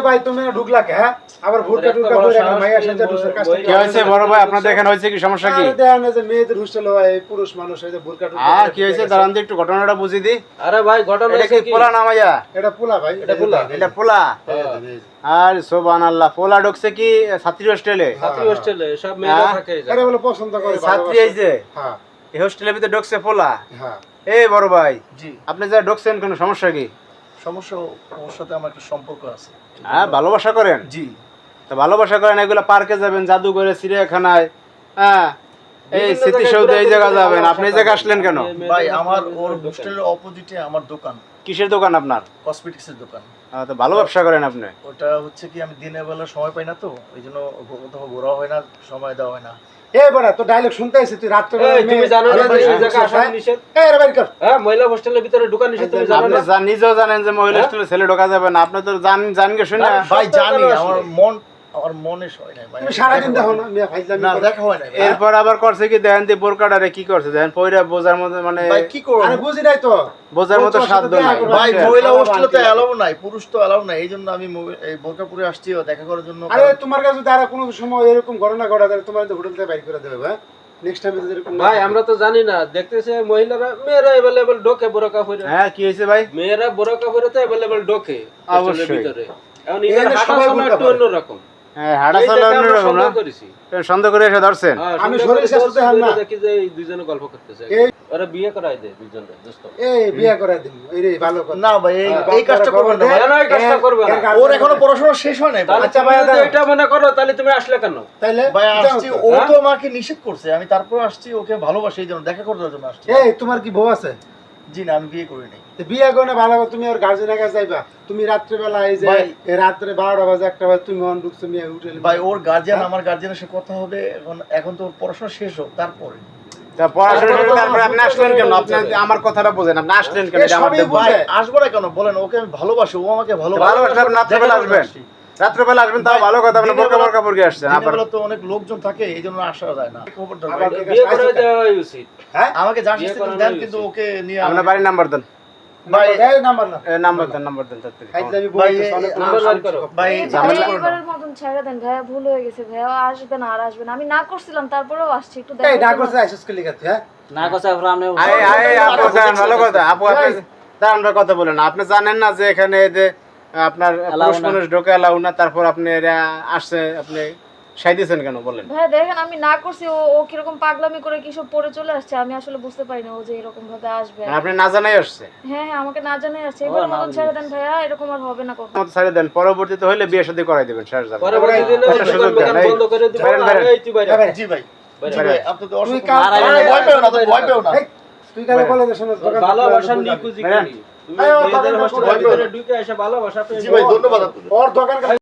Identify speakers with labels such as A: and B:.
A: ভাই তুমি ঢুকলা কে? হ্যাঁ আবার ভুটকা টুটকা করে রাখা মাইয়া সাজা ঢুসের কাছে
B: কি হইছে বড় ভাই আপনাদের এখানে হইছে কি সমস্যা কি?
A: আরে দেন যে মেয়েদের হোস্টেল হয় পুরুষ মানুষ এই যে ভুটকা টুটকা
B: আর কি হইছে দাঁড়ান তো একটু ঘটনাটা বুঝি দি।
C: আরে ভাই ঘটনা
B: এটা কি পোলা না মাইয়া?
A: এটা পোলা ভাই
C: এটা পোলা।
B: এটা পোলা। আর সুবহানাল্লাহ পোলা ঢুকছে কি ছাত্রী হোস্টেলে?
C: ছাত্রী হোস্টেলে সব মেয়েরা থাকে
A: আরে বলে পছন্দ করে
B: ছাত্রী হইছে
A: হ্যাঁ
B: এই হোস্টেলের ভিতরে ঢুকছে পোলা।
A: হ্যাঁ
B: এই বড় ভাই
D: জি
B: আপনি যা ঢুকছেন কোনো সমস্যা কি?
D: সমস্যা ওর সাথে আমার একটা সম্পর্ক আছে।
B: হ্যাঁ ভালোবাসা করেন?
D: জি
B: তো ভালোবাসা করেন এগুলো পার্কে যাবেন জাদুঘরে চিড়িয়াখানায় হ্যাঁ এই স্মৃতিসৌধে এই জায়গা যাবেন আপনি এই জায়গা আসলেন কেন?
D: ভাই আমার ওর হোস্টেলের অপোজিটে আমার দোকান,
B: কিসের দোকান আপনার?
D: কসমেটিক্সের দোকান।
B: তো ভালো ব্যবসা করেন আপনি।
D: ওটা হচ্ছে কি আমি দিনের বেলা সময় পাই না, তো ওই জন্য কোথাও ঘোরা হয় না, সময় দেওয়া হয় না।
A: এই বড়া তো ডায়লগ শুনতে আইছিস তুই রাত করে
C: এই তুমি জানো না ভাই এই জায়গা আসা নিষেধ?
A: এই রে বাইর কর
C: হ্যাঁ মহিলা হোস্টেলের ভিতরে ঢোকা নিষেধ, তুমি জানো
B: আপনি
C: না?
B: নিজেও জানেন যে মহিলা হোস্টেলে ছেলে ঢোকা যাবে না, আপনি তো জানগে শুনে
D: ভাই জানি
C: আসলে।
D: আমার মনে হয় না ভাই।
A: তুমি সারা দিন দেখো না মিয়া ফাইজলামি
D: না
A: করে।
D: দেখা হয় না ভাই।
B: এরপর আবার করছে কি দেখেন যে বোরকাটারে কি করছে দেখেন পয়রা বোঝার মতো মানে
D: ভাই কি করব?
A: আরে বুঝি নাই তো
B: বোঝার মতো
A: তোর
B: সাধ্য
A: সাথে
B: নাই।
A: দেখা করবো।
D: ভাই
A: বুঝছেন?
D: মহিলা
A: আমার
D: হোস্টেলে তো
A: আন্টি
D: অ্যালাউ নাই, পুরুষ তো অ্যালাউ নাই, এই জন্য আমি এই বোরকাপুরে আসছি ও দেখা করার জন্য।
A: আরে তোমার কাছে যদি আর কোনো সময় এরকম ঘটনা ঘটা তাহলে তোমার তো হোটেল থেকে বাইর করে দেবে ভাই নেক্সট টাইম এরকম
C: ভাই আমরা তো জানি না, দেখতেছে মহিলারা মেয়েরা अवेलेबल ঢোকে বোরকা পরে।
B: হ্যাঁ কি হয়েছে ভাই?
C: মেয়েরা বোরকা পরে তো अवेलेबल ঢোকে হোস্টেলের
B: অবশ্যই।
C: ভিতরে। এখন
A: এই
C: এদের
A: যে
C: হাঁটা
A: সবাই
C: চলা
A: বোরকা
C: একটু
A: পরে।
C: অন্যরকম।
B: হ্যাঁ হাঁটা
C: এই
B: চলা
C: দেখে আমরা
B: অন্যরকম না?
C: সন্দেহ করেছি।
B: সন্দেহ করে এসে ধরছেন?
C: হ্যাঁ,
A: আমি
C: সন্দেহ
A: শরীর
C: করে
A: স্বাস্থ্য দেখান না।
C: দেখি যে এই দুইজনে গল্প করতেছে।
A: এই-
C: ওরা বিয়ে করাই দেয় দুইজনে দোস্ত।
A: এই বিয়া করে দিন এই রে ভালো কথা
D: না ভাই এই কাজটা করবেন না ভাই।
C: কেন এই কাজটা করবে না?
D: ওর এখনো পড়াশোনা শেষ হয় নাই।
C: তাহলে
A: আচ্ছা
C: তুমি
A: ভাই,
C: যদি এটা মনে করো তাহলে তুমি আসলে কেন?
A: তাইলে
D: ভাই আসছি, ও
C: হ্যাঁ?
D: তো আমাকে নিষেধ করছে, আমি তারপর আসছি, ওকে ভালোবাসি এই জন্য, দেখা করার জন্য আসছি।
A: এই তোমার কি বউ আছে?
D: জি না, আমি বিয়ে করি নাই।
A: তো বিয়া করে না ভালো কথা, তুমি আর গার্জেনের কাছে যাইবা তুমি রাত্রে বেলা এই যে
D: ভাই,
A: এই রাত্রে 12টা বাজে 1টা বাজে তুমি অন ঢুকছো মিয়া হোটেলে
D: ভাই ওর গার্জিয়ান আমার গার্জিয়ানের সাথে কথা হবে, এখন তো ওর পড়াশোনা শেষ হোক তারপরে।
B: তা পড়াশোনা করে তারপরে আপনি আসলেন কেন? আপনি আমার কথাটা বোঝেন, আপনি আসলেন কেন? এটা আমার
A: সবই
B: দেখবো।
A: বুঝে।
D: ভাই আসবো না কেন বলেন? ওকে আমি ভালোবাসি, ও আমাকে ভালোবাসে।
B: ভালোবাসলে আপনি রাত্রেবেলা আসবেন? রাত্রেবেলা আসবেন তাও ভালো কথা, আপনি বোরকা বোরকা পরে আসছেন
D: দিনের
B: আবার।
D: বেলা তো অনেক লোকজন থাকে, এই জন্য আসা যায় না। খবরদার ভাই,
A: আবার
C: বিয়ে করে দেওয়া উচিত।
A: হ্যাঁ
D: আমাকে যা
C: বিয়ে
D: শাস্তি
C: করানো
D: দেন,
C: উচিত।
D: কিন্তু ওকে নিয়ে
B: আপনার বাড়ির নাম্বার দেন।
D: ভাই
A: এই নাম্বার না
B: নাম্বার দেন তাড়াতাড়ি।
A: ফাইজলামি
D: ভাই,
A: বলতেছ অনেক
C: নাম্বার বার করো।
D: ভাই
B: ঝামেলা
D: করো না।
E: এবারের মতন ছেড়ে দেন ভাইয়া, ভুল হয়ে গেছে ভাইয়া, ও আসবে না আর আসবে না। আমি না করছিলাম তারপরেও আসছি একটু
A: এই
E: দেখা
A: ডাকছে আইসস কে লিখা তুই হ্যাঁ
B: আয় আপু দাঁড়ান, ভালো কথা আপু আপনি দাঁড়ান ভাই, কথা বলেন। আপনি জানেন না যে এখানে যে আপনার পুরুষ মানুষ ঢোকে এলাও না, তারপর আপনি এরা আসছে আপনি সাইতেছেন কেন বলেন?
E: ভাইয়া দেখেন আমি না করছি, ও কিরকম পাগলামি করে কি সব পরে চলে আসছে, আমি আসলে বুঝতে পারি না ও যে এরকম ভাবে আসবে।
B: আপনি না জানাই আসছে?
E: হ্যাঁ হ্যাঁ আমাকে না জানাই আসছে। এবার মতন ছেড়ে দেন ভাইয়া, এরকম আর হবে না কখনো।
B: মত ছাড়ে দেন, পরবর্তীতে হইলে বিয়ে শাদী করাই দিবেন শেষ যাবে।
C: পরবর্তী দিনে
B: একটা সুযোগ
C: দোকান
B: দেন, এই,
C: বন্ধ করে দিবেন।
B: বেরেন, বেরেন।
C: এই তুই বাইরে।
D: জি ভাই,
C: বাইরে।
D: জি ভাই, আপনি তো
A: তুই
D: অসুস্থ।
A: কাল
D: ভয় পেও না, তুমি ভয় পেও না।
A: এই, তুই কালে বলে যে শোনো দোকান
C: ভালোবাসার নিকুজি
B: বেরেন।
C: করি। তুমি
A: এই, ওর
C: মেয়েদের
A: দোকানটা
C: হোস্টেলের
A: বন্ধ
C: ভিতরে
A: করো।
C: ঢুকে এসে ভালোবাসা পেয়ে
D: জি ভাই, ধন্যবাদ আপনাদের।
A: ওর দোকান